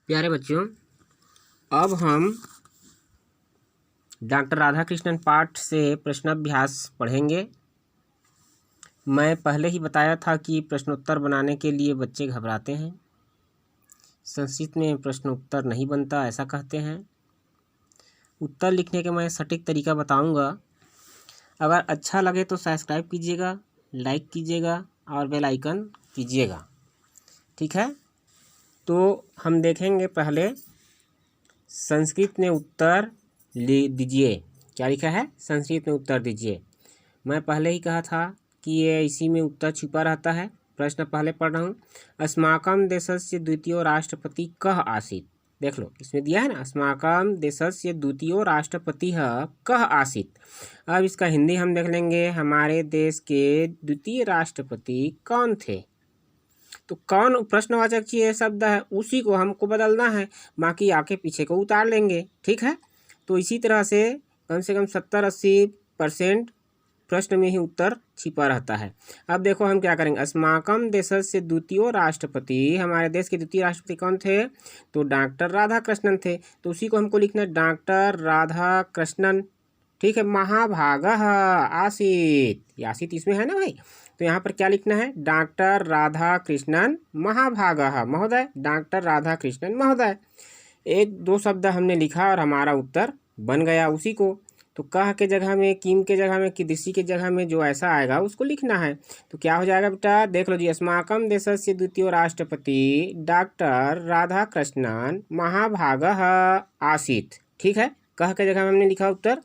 प्यारे बच्चों, अब हम डॉक्टर राधाकृष्णन पाठ से प्रश्नाभ्यास पढ़ेंगे। मैं पहले ही बताया था कि प्रश्नोत्तर बनाने के लिए बच्चे घबराते हैं। संस्कृत में प्रश्नोत्तर नहीं बनता ऐसा कहते हैं। उत्तर लिखने के मैं सटीक तरीका बताऊंगा। अगर अच्छा लगे तो सब्सक्राइब कीजिएगा, लाइक कीजिएगा और बेल आइकन कीजिएगा। ठीक है, तो हम देखेंगे पहले संस्कृत में उत्तर दीजिए। क्या लिखा है? संस्कृत में उत्तर दीजिए। मैं पहले ही कहा था कि ये इसी में उत्तर छुपा रहता है। प्रश्न पहले पढ़ रहा हूँ। अस्माकं देशस्य द्वितीयो राष्ट्रपति कः आसीत्। देख लो, इसमें दिया है ना, अस्माकं देशस्य द्वितीयो राष्ट्रपति कः आसीत्। अब इसका हिंदी हम देख लेंगे। हमारे देश के द्वितीय राष्ट्रपति कौन थे? तो कौन प्रश्नवाचक ये शब्द है, उसी को हमको बदलना है, बाकी आके पीछे को उतार लेंगे। ठीक है, तो इसी तरह से कम 70-80% प्रश्न में ही उत्तर छिपा रहता है। अब देखो हम क्या करेंगे। अस्माकं देशस्य द्वितीय राष्ट्रपति, हमारे देश के द्वितीय राष्ट्रपति कौन थे? तो डॉक्टर राधाकृष्णन थे। तो उसी को हमको लिखना है, डॉक्टर राधाकृष्णन। ठीक है, महाभागः आसीत्। आसीत् इसमें है ना भाई, तो यहाँ पर क्या लिखना है? डॉक्टर राधाकृष्णन महाभागः महोदय, डॉक्टर राधाकृष्णन महोदय। एक दो शब्द हमने लिखा और हमारा उत्तर बन गया उसी को। तो कह के जगह में, किम के जगह में, कीदृशी के जगह में जो ऐसा आएगा उसको लिखना है। तो क्या हो जाएगा बेटा? देख लो जी, अस्माकं देशस्य द्वितीय राष्ट्रपति डॉक्टर राधाकृष्णन महाभागः आसीत्। ठीक है, कह के जगह में हमने लिखा उत्तर।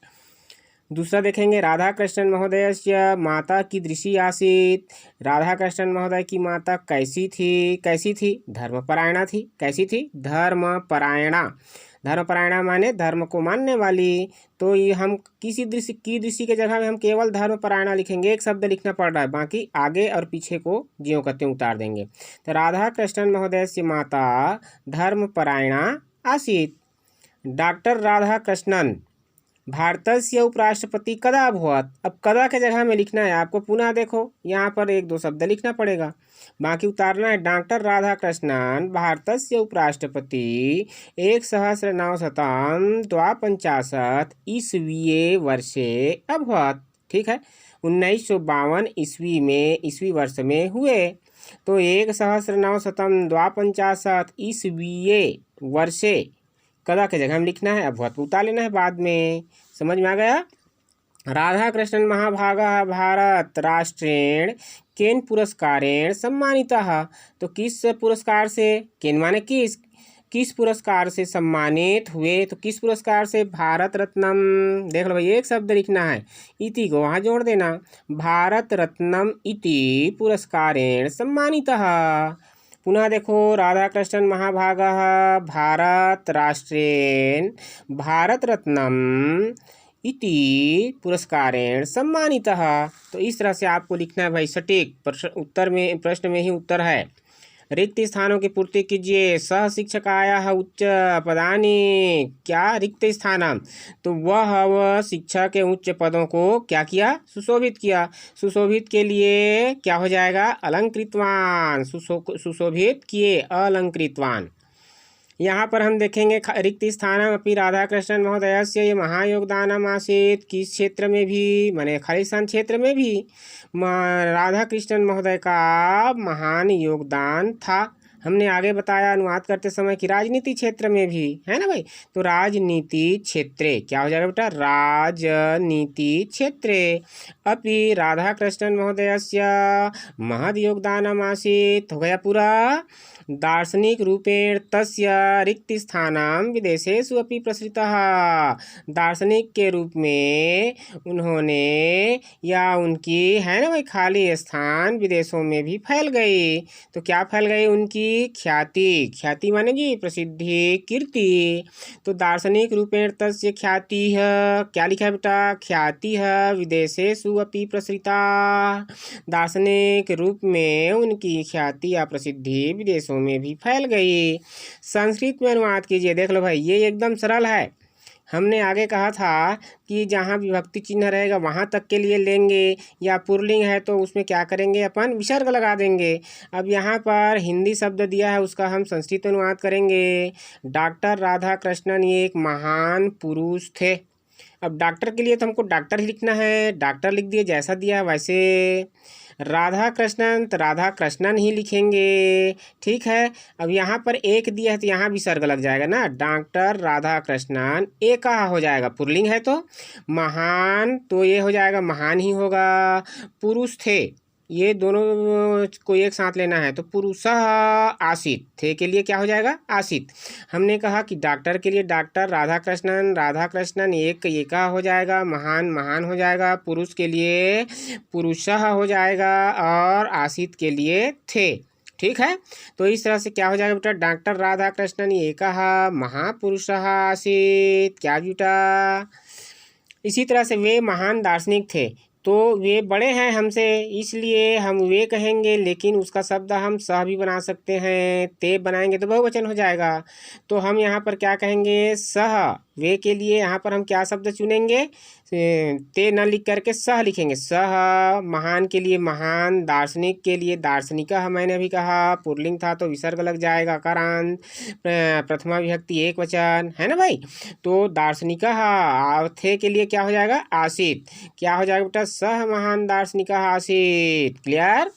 दूसरा देखेंगे, राधाकृष्णन महोदयस्य माता कीदृशी आसीत्। राधाकृष्णन महोदय की माता कैसी थी? कैसी थी? धर्मपरायणा थी। कैसी थी? धर्मपरायणा। धर्मपरायणा माने धर्म को मानने वाली। तो ये हम किसी दृष्टि की दृष्टि के जगह में हम केवल धर्मपरायणा लिखेंगे। एक शब्द लिखना पड़ रहा है, बाकी आगे और पीछे को ज्यों कहते उतार देंगे। तो राधाकृष्णन महोदयस्य माता धर्मपरायणा आसीत्। डॉक्टर राधाकृष्णन भारतस्य उपराष्ट्रपति कदा अभवत्। अब कदा के जगह में लिखना है आपको। पुनः देखो, यहाँ पर एक दो शब्द लिखना पड़ेगा, बाकी उतारना है। डॉक्टर राधाकृष्णन भारतस्य उपराष्ट्रपति 1952 ईस्वीये वर्षे अभवत्। ठीक है, 1952 ईस्वी में, ईस्वी वर्ष में हुए। तो 1952 ईस्वीये वर्षे कदा के जगह में लिखना है, अभवत् उतार लेना है बाद में। समझ में आ गया? राधाकृष्णन महाभागः भारत राष्ट्रेण केन पुरस्कारेण सम्मानितः। तो किस पुरस्कार से, केन माने किस, किस पुरस्कार से सम्मानित हुए? तो किस पुरस्कार से? भारत रत्नम। देख लो भाई, एक शब्द लिखना है, इति को वहाँ जोड़ देना। भारत रत्नम इति पुरस्कारेण सम्मानितः। पुनः देखो, राधाकृष्णन महाभागः भारत राष्ट्रेण भारत रत्नम इति पुरस्कारेण सम्मानितः। तो इस तरह से आपको लिखना है भाई सटीक। उत्तर में, प्रश्न में ही उत्तर है। रिक्त स्थानों की पूर्ति कीजिए। सह शिक्षकायाः उच्च पदानि। क्या रिक्त स्थानम? तो वह शिक्षक के उच्च पदों को क्या किया? सुशोभित किया। सुशोभित के लिए क्या हो जाएगा? अलंकृतवान। सुशोभित किए, अलंकृतवान। यहाँ पर हम देखेंगे, रिक्त स्थानम अपि राधाकृष्णन महोदयस्य ये महायोगदानम आसीत्। किस क्षेत्र में भी, माने खाली स्थान क्षेत्र में भी राधाकृष्णन महोदय का महान योगदान था। हमने आगे बताया अनुवाद करते समय कि राजनीति क्षेत्र में भी, है ना भाई। तो राजनीति क्षेत्रे क्या हो जाएगा बेटा? राजनीति क्षेत्रे अपि राधाकृष्णन महोदयस्य महद योगदानम आसीत्। हो गया पूरा। दार्शनिक रूपेण तस्य रिक्त स्थानं विदेशेषु अपि प्रसृतः। दार्शनिक के रूप में उन्होंने, या उनकी, है ना भाई, खाली स्थान विदेशों में भी फैल गई। तो क्या फैल गई? उनकी ख्याति। ख्याति माने जी प्रसिद्धि, कीर्ति। तो दार्शनिक रूपेण तस्य ख्याति है, क्या लिखा है बेटा? ख्याति है विदेशेषु अपि प्रसृता। दार्शनिक रूप में उनकी ख्याति या प्रसिद्धि विदेशों में भी फैल गई। संस्कृत में अनुवाद कीजिए। देख लो भाई, ये एकदम सरल है। हमने आगे कहा था कि जहाँ विभक्ति चिन्ह रहेगा वहाँ तक के लिए लेंगे, या पुल्लिंग है तो उसमें क्या करेंगे, अपन विसर्ग लगा देंगे। अब यहाँ पर हिंदी शब्द दिया है, उसका हम संस्कृत अनुवाद करेंगे। डॉक्टर राधा कृष्णन ये एक महान पुरुष थे। अब डॉक्टर के लिए तो हमको डॉक्टर ही लिखना है, डॉक्टर लिख दिए जैसा दिया है वैसे। राधा कृष्णन तो राधा कृष्णन ही लिखेंगे, ठीक है। अब यहाँ पर एक दिया है तो यहाँ विसर्ग लग जाएगा ना, डॉक्टर राधा कृष्णन, एक कहा हो जाएगा, पुल्लिंग है तो। महान तो ये हो जाएगा महान ही होगा। पुरुष थे, ये दोनों को एक साथ लेना है तो पुरुषः आसीत, थे के लिए क्या हो जाएगा, आसीत। हमने कहा कि डॉक्टर के लिए डॉक्टर राधा कृष्णन एक एका हो जाएगा, महान महान हो जाएगा, पुरुष के लिए पुरुषः हो जाएगा, और आसीत के लिए थे, ठीक है। तो इस तरह से क्या हो जाएगा बेटा, डॉक्टर राधा कृष्णन एकः महापुरुषः आसीत, क्या बेटा। इसी तरह से वे महान दार्शनिक थे, तो वे बड़े हैं हमसे इसलिए हम वे कहेंगे, लेकिन उसका शब्द हम सह भी बना सकते हैं, ते बनाएंगे तो बहुवचन हो जाएगा। तो हम यहाँ पर क्या कहेंगे, सह। वे के लिए यहाँ पर हम क्या शब्द चुनेंगे, ते न लिख करके सह लिखेंगे, सह। महान के लिए महान, दार्शनिक के लिए दार्शनिकः, मैंने अभी कहा पुल्लिंग था तो विसर्ग लग जाएगा, कारांत, प्रथमा विभक्ति एक वचन है ना भाई। तो दार्शनिकः, थे के लिए क्या हो जाएगा, आसीत, क्या हो जाएगा बेटा, सह महान दार्शनिकः आसीत, क्लियर।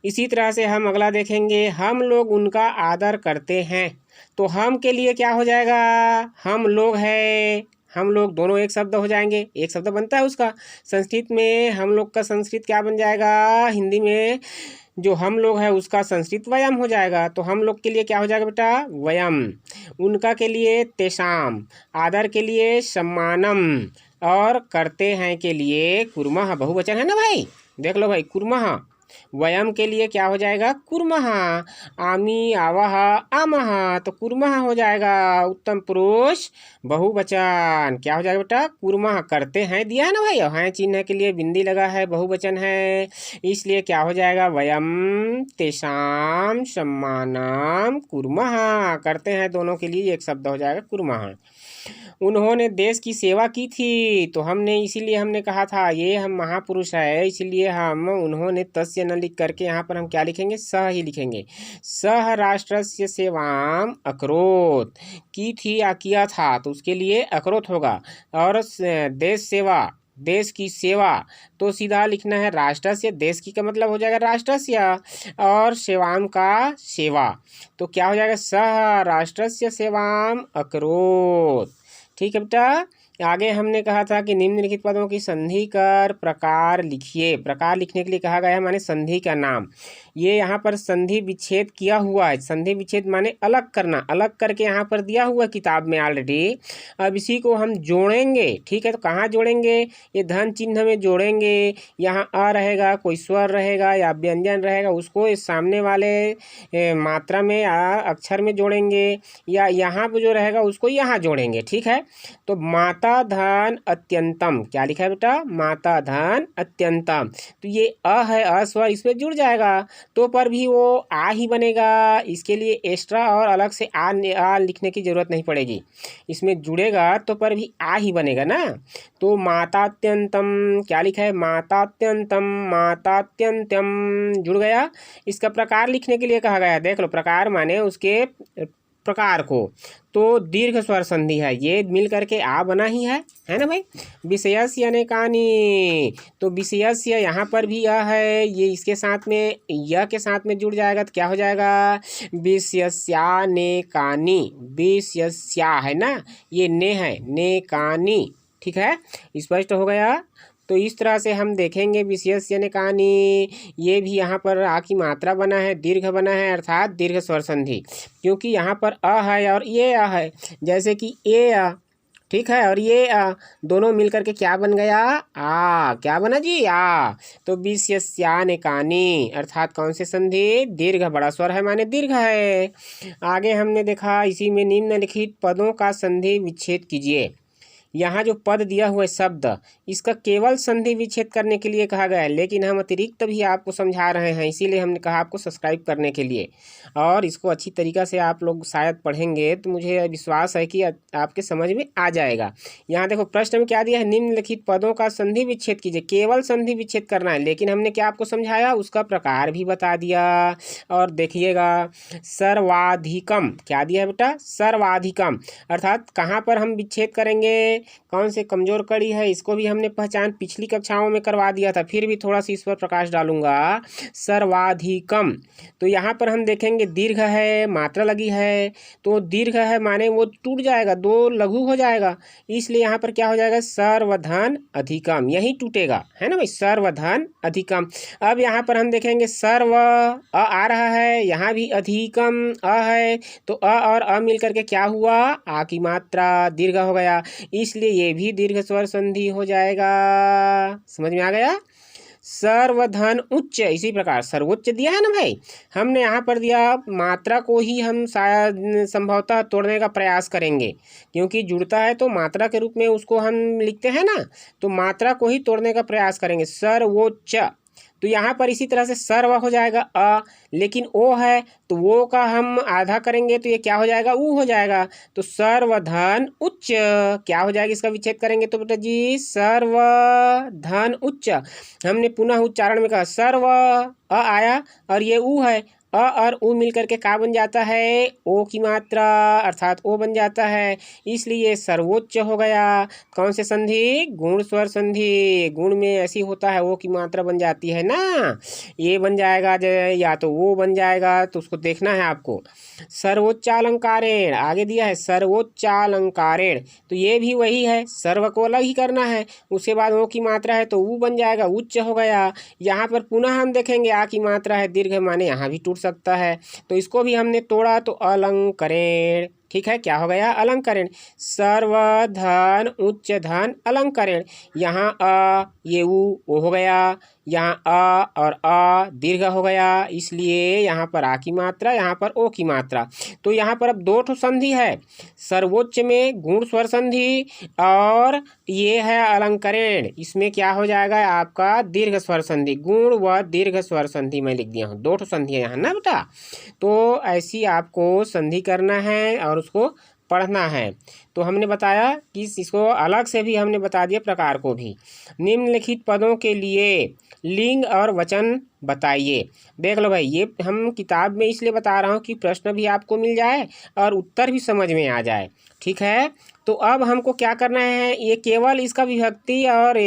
इसी तरह से हम अगला देखेंगे, हम लोग उनका आदर करते हैं, तो हम के लिए क्या हो जाएगा, हम लोग है, हम लोग दोनों एक शब्द हो जाएंगे, एक शब्द बनता है उसका। संस्कृत में हम लोग का संस्कृत क्या बन जाएगा, हिंदी में जो हम लोग है उसका संस्कृत वयम हो जाएगा, तो हम लोग के लिए क्या हो जाएगा बेटा, वयम। उनका के लिए तेषाम, आदर के लिए सम्मानम, और करते हैं के लिए कुर्मः, बहुवचन है ना भाई, देख लो भाई, कुर्मः। वयम के लिए क्या हो जाएगा, कुर्मः। आमी आवह आमह, तो कुर्मः हो जाएगा, उत्तम पुरुष बहुवचन, क्या हो जाएगा बेटा, कुर्मः। करते हैं दिया है ना भाई, और हैं चिन्ह के लिए बिंदी लगा है, बहुवचन है, इसलिए क्या हो जाएगा, वयम तेषाम सम्मानम कुर्मः, करते हैं दोनों के लिए एक शब्द हो जाएगा, कुर्मः। उन्होंने देश की सेवा की थी, तो हमने इसीलिए हमने कहा था ये हम महापुरुष है, इसलिए हम उन्होंने तस्य न लिख करके यहाँ पर हम क्या लिखेंगे, सह ही लिखेंगे। सह राष्ट्रस्य सेवाम अकरोत, की थी या किया था तो उसके लिए अकरोत होगा, और देश सेवा, देश की सेवा, तो सीधा लिखना है राष्ट्रस्य, देश की का मतलब हो जाएगा राष्ट्रस्य, और सेवाम का सेवा, तो क्या हो जाएगा, सह राष्ट्रस्य सेवाम अकरोत, ठीक है बेटा। आगे हमने कहा था कि निम्नलिखित पदों की संधि कर प्रकार लिखिए। प्रकार लिखने के लिए कहा गया है माने संधि का नाम। ये यहाँ पर संधि विच्छेद किया हुआ है, संधि विच्छेद माने अलग करना, अलग करके यहाँ पर दिया हुआ किताब में ऑलरेडी। अब इसी को हम जोड़ेंगे, ठीक है। तो कहाँ जोड़ेंगे, ये धन चिन्ह में जोड़ेंगे, यहाँ अ रहेगा, कोई स्वर रहेगा या व्यंजन रहेगा, उसको इस सामने वाले मात्रा में अक्षर में जोड़ेंगे, या यहाँ पर जो रहेगा उसको यहाँ जोड़ेंगे, ठीक है। तो माता धन अत्यंतम, क्या लिखा है बेटा, माता धन अत्यंतम, तो ये अ है, अ स्वर इसमें जुड़ जाएगा तो पर भी वो आ ही बनेगा, इसके लिए एक्स्ट्रा और अलग से आ लिखने की जरूरत नहीं पड़ेगी, इसमें जुड़ेगा तो पर भी आ ही बनेगा ना। तो मातात्यंतम, क्या लिखा है, मातात्यंतम, मातात्यंतम जुड़ गया। इसका प्रकार लिखने के लिए कहा गया है, देख लो, प्रकार माने उसके प्रकार को, तो दीर्घ स्वर संधि है, ये मिल करके आ बना ही है ना भाई। विषयस्य अनेकानि, तो विषयस्य यहाँ पर भी यह है, ये इसके साथ में यह के साथ में जुड़ जाएगा तो क्या हो जाएगा, विषयस्यानेकानि, विषयस्या है ना, ये ने है, नेकानि, ठीक है, स्पष्ट हो गया। तो इस तरह से हम देखेंगे विशेष अनेकानि, ये भी यहाँ पर आ की मात्रा बना है, दीर्घ बना है, अर्थात दीर्घ स्वर संधि, क्योंकि यहाँ पर अ है और ये अ है, जैसे कि ए अ, ठीक है, और ये अ, दोनों मिलकर के क्या बन गया, आ, क्या बना जी, आ। तो विशेष्यानेकानि अर्थात कौन से संधि, दीर्घ, बड़ा स्वर है माने दीर्घ है। आगे हमने देखा इसी में निम्नलिखित पदों का संधि विच्छेद कीजिए। यहाँ जो पद दिया हुआ है शब्द, इसका केवल संधि विच्छेद करने के लिए कहा गया है, लेकिन हम अतिरिक्त भी आपको समझा रहे हैं, इसीलिए हमने कहा आपको सब्सक्राइब करने के लिए। और इसको अच्छी तरीक़ा से आप लोग शायद पढ़ेंगे तो मुझे विश्वास है कि आपके समझ में आ जाएगा। यहाँ देखो प्रश्न में क्या दिया है, निम्नलिखित पदों का संधि विच्छेद कीजिए। केवल संधि विच्छेद करना है, लेकिन हमने क्या आपको समझाया, उसका प्रकार भी बता दिया। और देखिएगा सर्वाधिकम क्या दिया है बेटा, सर्वाधिकम अर्थात कहाँ पर हम विच्छेद करेंगे, कौन से कमजोर कड़ी है, इसको भी हमने पहचान पिछली कक्षाओं में करवा दिया था, फिर भी थोड़ा सा इस पर प्रकाश डालूंगा। सर्वाधिकम तो यहाँ पर हम देखेंगे दीर्घ है, मात्रा लगी है, तो दीर्घ है माने वो टूट जाएगा, दो लघु हो जाएगा, इसलिए यहाँ पर क्या हो जाएगा, सर्वधन अधिकम, यही टूटेगा, है ना भाई, सर्वधन अधिकम। अब यहाँ पर हम देखेंगे सर्व आ रहा है, यहाँ भी अधिकम है, तो और मिल करके क्या हुआ, आ की मात्रा दीर्घ हो गया, इसलिए ये भी दीर्घ स्वर संधि हो जाएगा। समझ में आ गया। सर्वधन उच्च, इसी प्रकार सर्वोच्च दिया है ना भाई, हमने यहाँ पर दिया मात्रा को ही हम शायद संभवतः तोड़ने का प्रयास करेंगे, क्योंकि जुड़ता है तो मात्रा के रूप में उसको हम लिखते हैं ना, तो मात्रा को ही तोड़ने का प्रयास करेंगे। सर्वोच्च तो यहाँ पर इसी तरह से सर्व हो जाएगा अ, लेकिन ओ है तो वो का हम आधा करेंगे तो ये क्या हो जाएगा, ऊ हो जाएगा। तो सर्वधन उच्च क्या हो जाएगा, इसका विच्छेद करेंगे तो बेटा जी सर्वधन उच्च। हमने पुनः उच्चारण में कहा सर्व अ आया और ये ऊ है, अ और ऊ मिल करके क्या बन जाता है, ओ की मात्रा अर्थात ओ बन जाता है, इसलिए सर्वोच्च हो गया। कौन से संधि, गुण स्वर संधि, गुण में ऐसी होता है ओ की मात्रा बन जाती है ना, ये बन जाएगा या तो वो बन जाएगा, तो उसको देखना है आपको। सर्वोच्चालंकारेण आगे दिया है सर्वोच्चालंकारेण, तो ये भी वही है, सर्व को अलग ही करना है, उसके बाद ओ की मात्रा है तो ऊ बन जाएगा, उच्च हो गया। यहाँ पर पुनः हम देखेंगे आ की मात्रा है, दीर्घ माने यहाँ भी टूट सकता है, तो इसको भी हमने तोड़ा तो अलंकरेण, ठीक है, क्या हो गया, अलंकरण। सर्वधन उच्च धन अलंकरण, यहाँ अ ये ऊ हो गया, यहाँ अ और अ दीर्घ हो गया, इसलिए यहाँ पर आ की मात्रा, यहाँ पर ओ की मात्रा। तो यहाँ पर अब दो ठो संधि है, सर्वोच्च में गुण स्वर संधि और ये है अलंकरण, इसमें क्या हो जाएगा आपका दीर्घ स्वर संधि, गुण व दीर्घ स्वर संधि मैं लिख दिया हूँ, दो ठो संधि है यहाँ ना बेटा। तो ऐसी आपको संधि करना है और उसको पढ़ना है। तो हमने बताया कि इसको अलग से भी हमने बता दिया प्रकार को भी। निम्नलिखित पदों के लिए लिंग और वचन बताइए। देख लो भाई, ये हम किताब में इसलिए बता रहा हूँ कि प्रश्न भी आपको मिल जाए और उत्तर भी समझ में आ जाए, ठीक है। तो अब हमको क्या करना है, ये केवल इसका विभक्ति और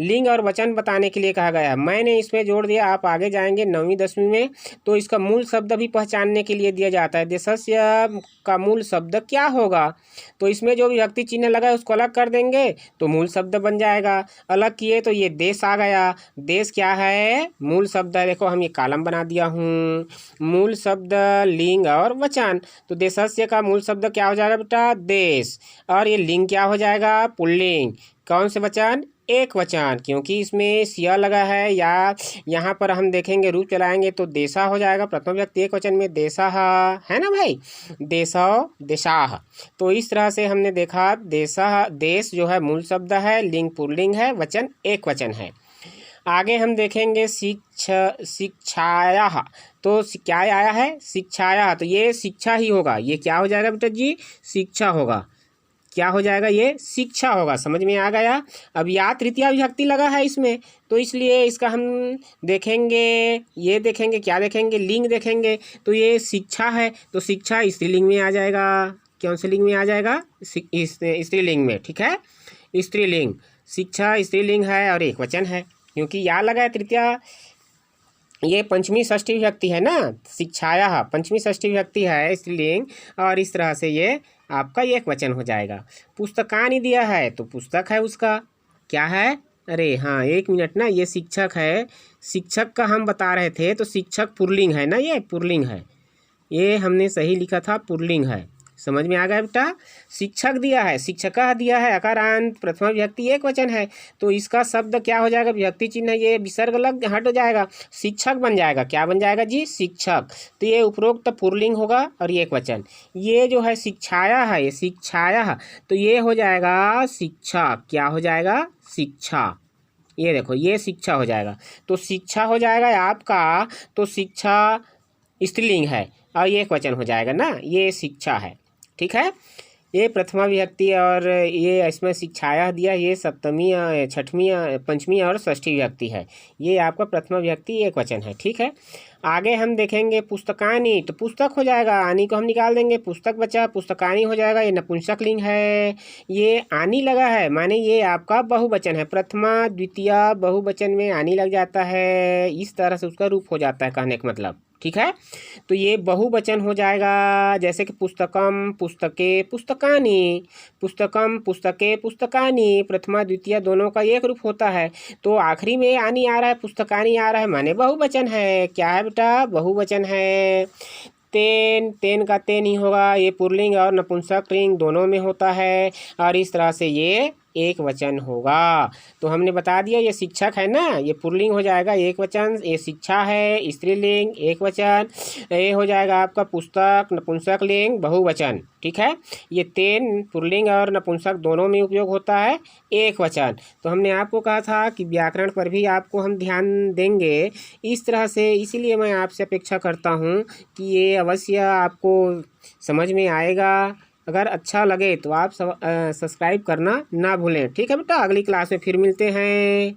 लिंग और वचन बताने के लिए कहा गया है, मैंने इसमें जोड़ दिया। आप आगे जाएंगे 9वीं 10वीं में तो इसका मूल शब्द भी पहचानने के लिए दिया जाता है, देशस्य का मूल शब्द क्या होगा, तो इसमें जो विभक्ति चिन्ह लगा है उसको अलग कर देंगे तो मूल शब्द बन जाएगा। अलग किए तो ये देश आ गया, देश क्या है, मूल शब्द है, देखो हम ये कॉलम बना दिया हूँ, मूल शब्द लिंग और वचन। तो देशस्य का मूल शब्द क्या हो जाएगा बेटा, देश, और ये लिंग क्या हो जाएगा, पुल्लिंग। कौन से वचन, एक वचन, क्योंकि इसमें सिया लगा है, या यहाँ पर हम देखेंगे रूप चलाएंगे तो देशा हो जाएगा, प्रथम व्यक्ति एक वचन में देशा है ना भाई, देशो देशाह। तो इस तरह से हमने देखा देशा, देश जो है मूल शब्द है, लिंग पुल्लिंग है, वचन एक वचन है। आगे हम देखेंगे शिक्षाया, तो क्या आया है, शिक्षाया, तो ये शिक्षा ही होगा, ये क्या हो जाएगा बेटा जी, शिक्षा होगा, क्या हो जाएगा, ये शिक्षा होगा। समझ में आ गया। अब या तृतीया विभक्ति लगा है इसमें, तो इसलिए इसका हम देखेंगे, ये देखेंगे, क्या देखेंगे, लिंग देखेंगे, तो ये शिक्षा है तो शिक्षा स्त्रीलिंग में आ जाएगा, कौन से लिंग में आ जाएगा, स्त्रीलिंग में, ठीक है, स्त्रीलिंग, शिक्षा स्त्रीलिंग है और एक वचन है, क्योंकि या लगा है तृतीया, ये पंचमी षष्ठी विभक्ति है ना, शिक्षाया पंचमी षष्ठी विभक्ति है स्त्रीलिंग, और इस तरह से ये आपका एक वचन हो जाएगा। पुस्तकानि दिया है तो पुस्तक है उसका, क्या है, अरे हाँ एक मिनट ना, ये शिक्षक है, शिक्षक का हम बता रहे थे, तो शिक्षक पुल्लिंग है ना, ये पुल्लिंग है, ये हमने सही लिखा था, पुल्लिंग है, समझ में आ गया बेटा। शिक्षक दिया है, शिक्षका दिया है, अकारांत प्रथमा विभक्ति एक वचन है, तो इसका शब्द क्या हो जाएगा, विभक्ति चिन्ह है, ये विसर्ग लग हट जाएगा, शिक्षक बन जाएगा। क्या बन जाएगा जी, शिक्षक। तो ये उपरोक्त पुल्लिंग होगा और ये एक वचन। ये जो है शिक्षाया है, ये शिक्षाया, तो ये हो जाएगा शिक्षा। क्या हो जाएगा, शिक्षा। ये देखो ये शिक्षा हो जाएगा, तो शिक्षा हो जाएगा आपका, तो शिक्षा स्त्रीलिंग है और ये एक वचन हो जाएगा ना, ये शिक्षा है। ठीक है, ये प्रथमा विभक्ति और ये इसमें शिक्षाया दिया, ये सप्तमी, छठवीं, पंचमी और षष्ठी विभक्ति है। ये आपका प्रथमा विभक्ति एक वचन है। ठीक है, आगे हम देखेंगे पुस्तकानी, तो पुस्तक हो जाएगा, आनी को हम निकाल देंगे, पुस्तक बचा, पुस्तकानी हो जाएगा, ये नपुंसक लिंग है। ये आनी लगा है माने ये आपका बहुवचन है, प्रथमा द्वितीय बहुवचन में आनी लग जाता है, इस तरह से उसका रूप हो जाता है कहने का मतलब। ठीक है, तो ये बहुवचन हो जाएगा, जैसे कि पुस्तकम पुस्तके पुस्तकानी, पुस्तकम पुस्तके पुस्तकानी, प्रथमा द्वितीय दोनों का एक रूप होता है, तो आखिरी में आनी आ रहा है, पुस्तकानी आ रहा है, माने बहुवचन है। क्या है बेटा, बहुवचन है। तेन, तेन का तेन ही होगा, ये पुल्लिंग और नपुंसक लिंग दोनों में होता है, और इस तरह से ये एक वचन होगा। तो हमने बता दिया ये शिक्षक है ना, ये पुल्लिंग हो जाएगा एक वचन, ये शिक्षा है स्त्रीलिंग एक वचन, ये हो जाएगा आपका पुस्तक नपुंसक लिंग बहुवचन। ठीक है, ये तेन पुल्लिंग और नपुंसक दोनों में उपयोग होता है एक वचन। तो हमने आपको कहा था कि व्याकरण पर भी आपको हम ध्यान देंगे इस तरह से, इसीलिए मैं आपसे अपेक्षा करता हूँ कि ये अवश्य आपको समझ में आएगा। अगर अच्छा लगे तो आप सब्सक्राइब करना ना भूलें। ठीक है बेटा, अगली क्लास में फिर मिलते हैं।